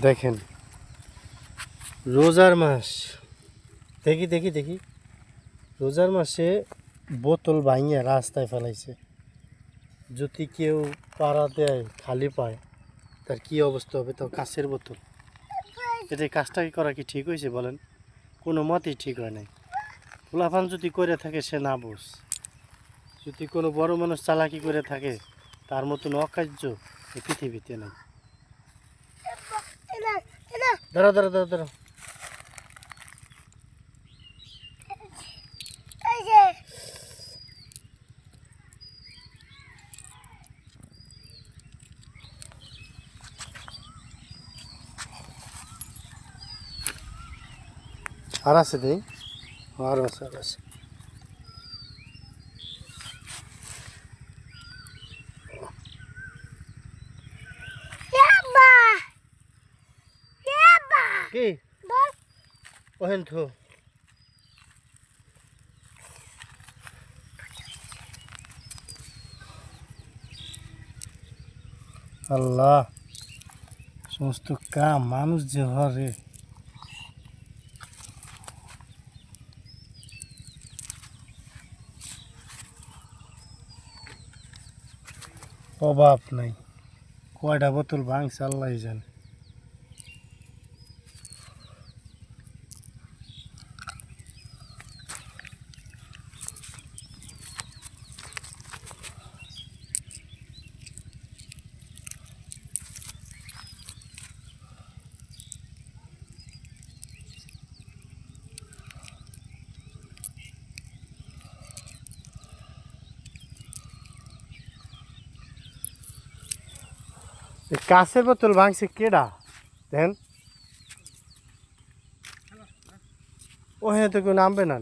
দেখেন রোজার মাস, দেখি দেখি দেখি রোজার মাসে বোতল ভাঙিয়ে রাস্তায় ফেলাইছে। যদি কেউ পাড়া দেয় খালি পায় তার কি অবস্থা হবে? তো কাছের বোতল, এটা কাজটা করা কি ঠিক হয়েছে বলেন? কোনো মতেই ঠিক হয় নাই। ফুলাফান যদি করে থাকে সে না বোঝ, যদি কোনো বড় মানুষ চালাকি করে থাকে তার মতন অকার্য এই পৃথিবীতে নেই। দাঁড়া দাঁড়া দাঁড়া দাঁড়া, আর আছে দেই, আর আছে আর আছে। কি ওহেন থো আল্লাহ, সমস্ত কাম মানুষ যে হরে। অভাব নাই, কয়টা বোতল ভাঙছে আল্লাহ জানে। কাছের বোতল ভাঙছে কেডা দেখেন? ও হ্যাঁ তো কেউ নামবে না।